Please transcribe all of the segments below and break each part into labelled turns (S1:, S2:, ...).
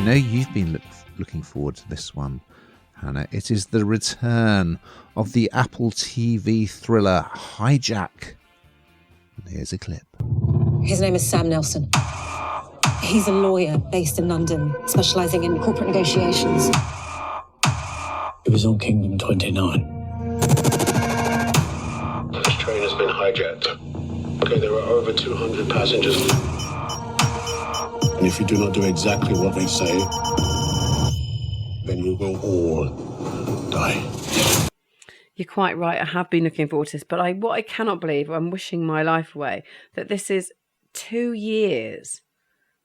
S1: know you've been looking forward to this one, Hannah. It is the return of the Apple TV thriller Hijack. And here's a clip.
S2: His name is Sam Nelson. He's a lawyer based in London, specialising in corporate negotiations.
S3: It was on Kingdom 29.
S4: This train has been hijacked. Okay, there are over 200 passengers.
S3: And if you do not do exactly what they say, then you will all die.
S5: You're quite right. I have been looking forward to this, but what I cannot believe, I'm wishing my life away, that this is 2 years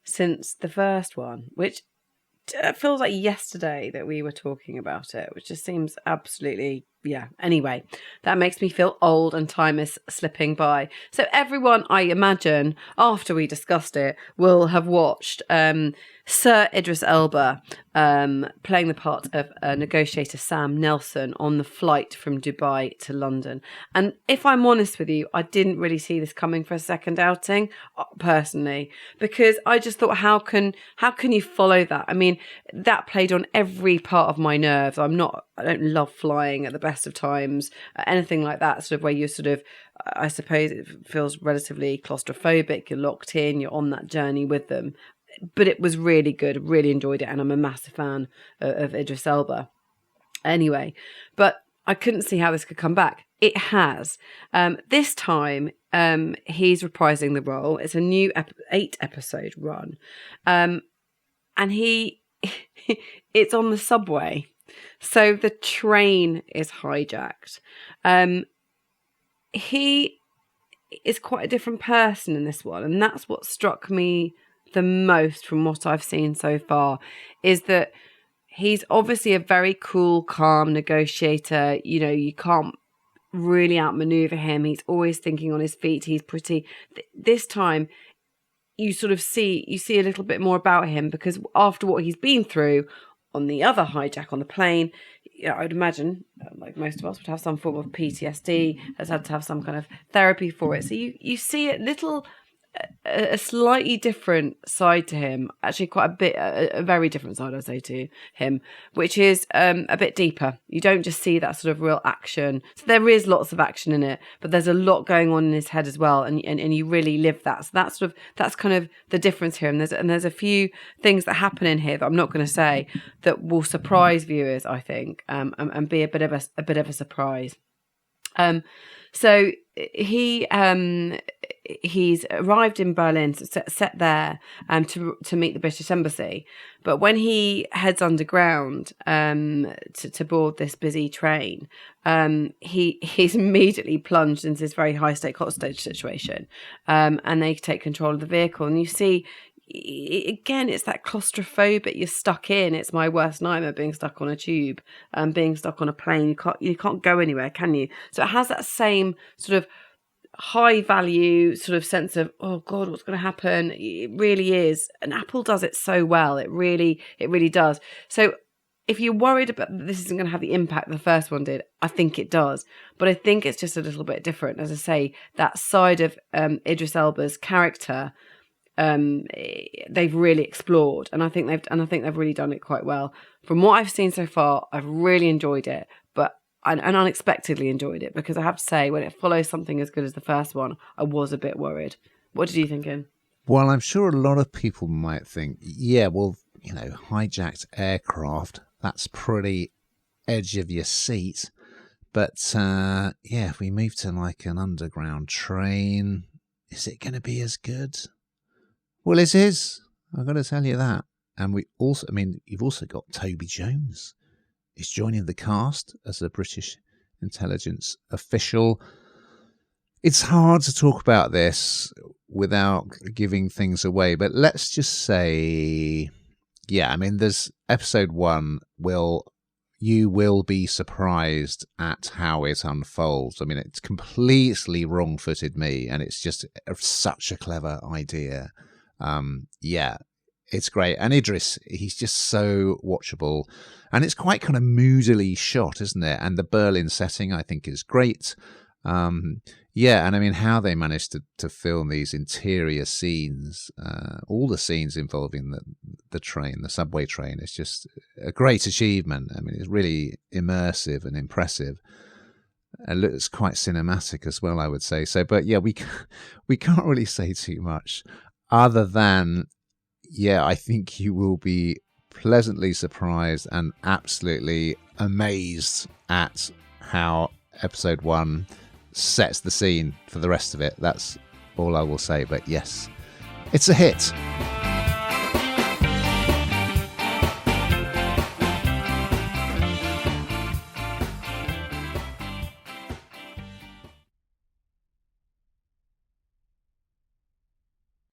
S5: since the first one, which feels like yesterday that we were talking about it, which just seems absolutely, yeah. Anyway, that makes me feel old and time is slipping by. So everyone, I imagine, after we discussed it, will have watched Sir Idris Elba playing the part of negotiator Sam Nelson on the flight from Dubai to London. And if I'm honest with you, I didn't really see this coming for a second outing, personally, because I just thought, how can you follow that? I mean, that played on every part of my nerves. I don't love flying at the best of times, anything like that, sort of where you're sort of, I suppose it feels relatively claustrophobic, you're locked in, you're on that journey with them. But it was really good, really enjoyed it, and I'm a massive fan of Idris Elba. Anyway, but I couldn't see how this could come back. It has. This time, he's reprising the role. It's a new 8-episode run. And it's on the subway. So the train is hijacked. He is quite a different person in this one, and that's what struck me the most from what I've seen so far, is that he's obviously a very cool, calm negotiator. You know, you can't really outmaneuver him. He's always thinking on his feet. He's pretty. This time, you sort of see a little bit more about him, because after what he's been through on the other hijack on the plane, I would imagine, like most of us, would have some form of PTSD, has had to have some kind of therapy for it. So you see a slightly different side to him, actually a very different side, I'd say, to him, which is a bit deeper. You don't just see that sort of real action. So there is lots of action in it, but there's a lot going on in his head as well, and you really live that. So that's kind of the difference here. And there's a few things that happen in here that I'm not going to say that will surprise viewers, I think, and be a bit of a surprise. So he's arrived in Berlin, set there to meet the British Embassy. But when he heads underground to board this busy train, he's immediately plunged into this very high-stake hostage situation, and they take control of the vehicle. And you see, again, it's that claustrophobic. You're stuck in. It's my worst nightmare, being stuck on a tube, being stuck on a plane. You can't go anywhere, can you? So it has that same sort of high value sort of sense of, oh God, what's going to happen? It really is. And Apple does it so well. It really does. So if you're worried about this isn't going to have the impact the first one did, I think it does. But I think it's just a little bit different. As I say, that side of Idris Elba's character, they've really explored, and I think they've really done it quite well. From what I've seen so far, I've really enjoyed it, but and unexpectedly enjoyed it, because I have to say, when it follows something as good as the first one, I was a bit worried. What did you think, Ian?
S1: Well, I'm sure a lot of people might think, yeah, well, you know, hijacked aircraft, that's pretty edge of your seat. But yeah, if we move to like an underground train, is it going to be as good? Well, it is. I've got to tell you that. And you've also got Toby Jones. He's joining the cast as a British intelligence official. It's hard to talk about this without giving things away, but let's just say, yeah, I mean, there's episode 1 you will be surprised at how it unfolds. I mean, it's completely wrong-footed me, and it's just such a clever idea. Yeah, it's great. And Idris, he's just so watchable. And it's quite kind of moodily shot, isn't it? And the Berlin setting, I think, is great. Yeah, and I mean, how they managed to film these interior scenes, all the scenes involving train, the subway train. It's just a great achievement. I mean, it's really immersive and impressive. It looks quite cinematic as well, I would say. So, but yeah, we can't really say too much other than, yeah, I think you will be pleasantly surprised and absolutely amazed at how episode 1 sets the scene for the rest of it. That's all I will say. But yes, it's a hit.